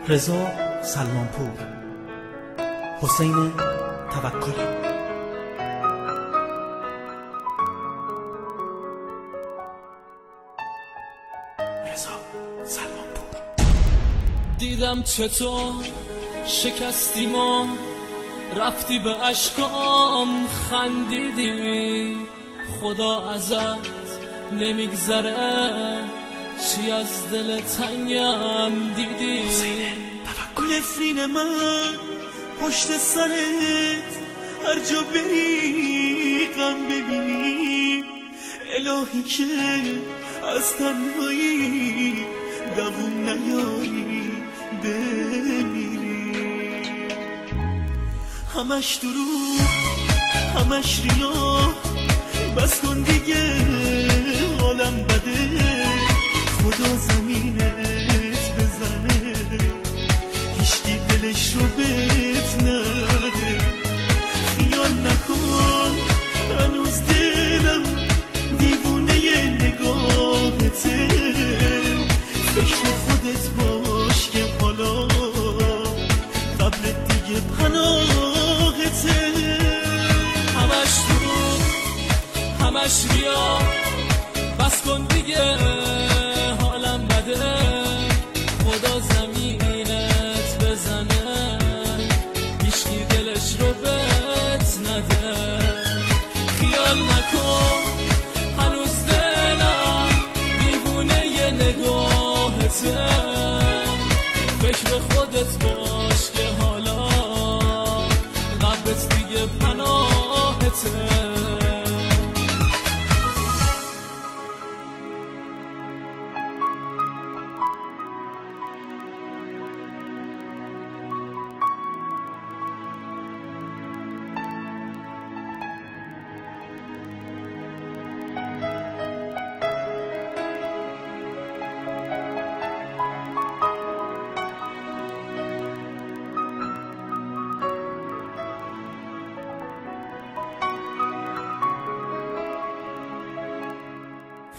رضا سلمانپور، حسین توکلی. رضا سلمانپور. دیدم چطور شکستی ما، رفتی به اشکام خندیدی، خدا ازت نمیگذره چی از دل تنگم دیدی. نفرین من پشت سرت هر جا بری غم ببینی، الهی که از تنهایی دووم نیایی بمیری. همش دروغ همش ریا، بس کن دیگه حالم بده، خدا زمینت بزنه هیچکی دلش رو بهت نده. خیال نکن هنوز دلم دیوونه نگاهته، فکر خودت باش که حالا قبل دیگه پناهته. همش دروغ همش ریا، بس کن دیگه حالم بده، خدا زمینت بزنه هیچکی دلش رو بهت نده. خیال نکن هنوز دلم دیوونه ی نگاهته، فکر خودت باش که حالا قبلت دیگه پناهته.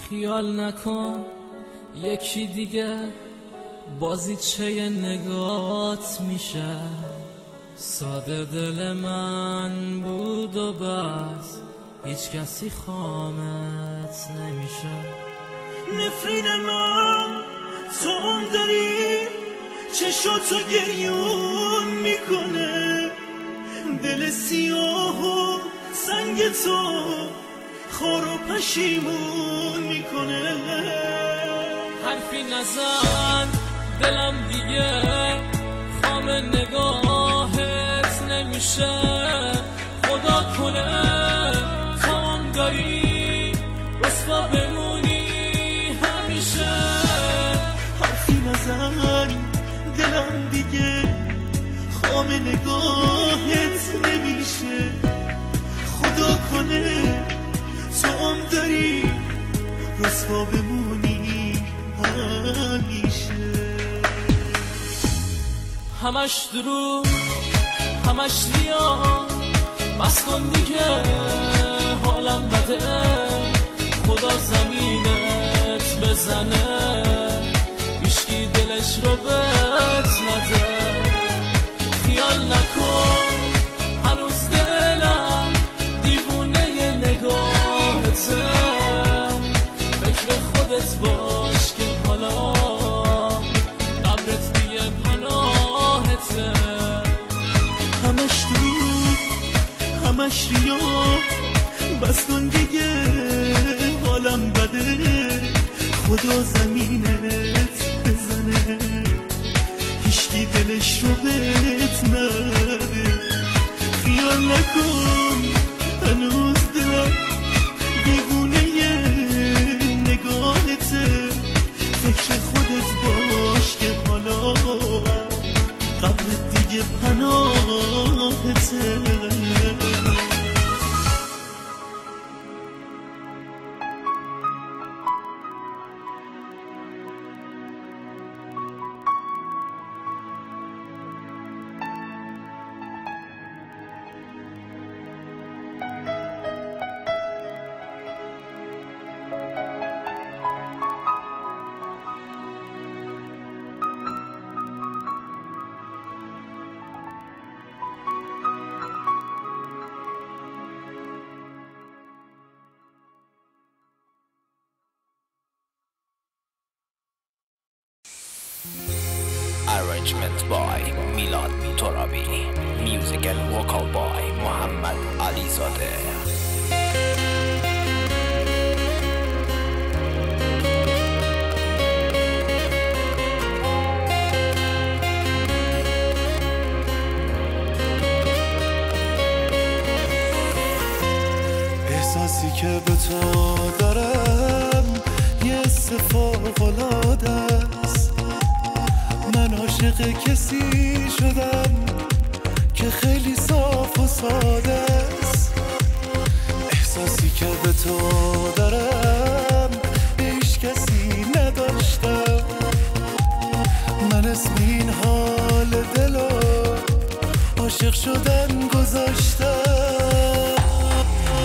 خیال نکن یکی دیگه بازیچه نگات میشه، ساده دل من بود و بس هیچ کسی خامت نمیشه. نفرین من تو هم داری چشاتو گریون میکنه، دل سیاه و سنگ تو خار و پشیمون میکنه. حرفی نزن دلم دیگه خام نگاهت نمیشه، خدا کنه تو هم داری رسوا بمونی همیشه. حرفی نزن دلم دیگه خام نگاهت نمیشه، خدا کنه تو هم داری رسوا بمونی همیشه. همش دروغ همش ریا، بس کن دیگه حالم بده، خدا زمینت بزنه هیچکی دلش رو بهت نده. خیال نکن هنوز دلم دیوونه ی نگاهته، فکر خودت باش که حالا قبرت دیگه پناهته. همش دروغ همش ریا، بس کن دیگه حالم بده، خدا زمینت بزنه هیچکی دلش رو بهت نده. خیال نکن هنوز دلم دیوونه ی نگاهته، فکر خودت باش که حالا قبل دیگه پناهته. Arrangement by Milad Torabi. Music and vocal by محمد علیزاده. احساسی که به تو دارم یه فوق‌العاده است. من عاشق کسی شدم که خیلی صاف و ساده است. احساسی که به تو دارم هیچ کسی نداشتم. من اسم این حال دلو عاشق شدن گذاشتم.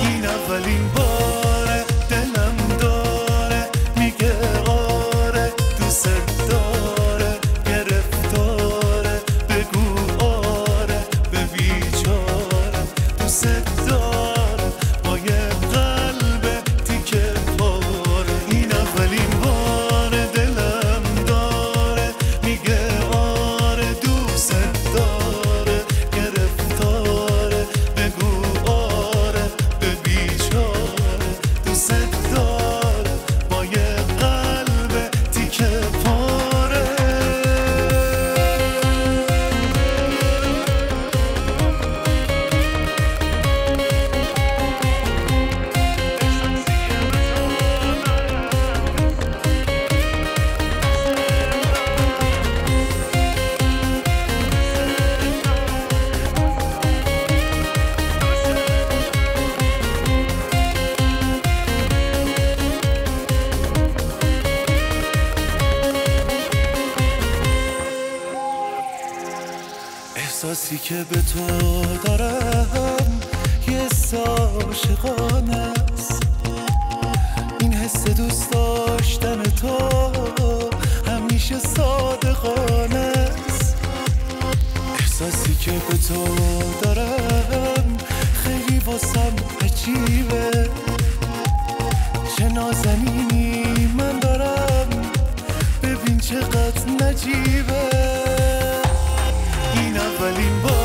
این اولین باره دلم داره میگه آره دوست داره گرفتاره بگو آره به بیچاره دوست داره با یه قلب تیکه پاره. این اولین باره دلم داره میگه آره دوست داره گرفتاره بگو آره به بیچاره دوست داره با یه قلب تیکه پاره. احساسی که به تو دارم یه حس عاشقانه است. این حس دوست داشتن تو همیشه صادقانه است. احساسی که به تو دارم خیلی واسم عجیبه. چه نازنینی من دارم ببین چقدر نجیبه. این اولین بار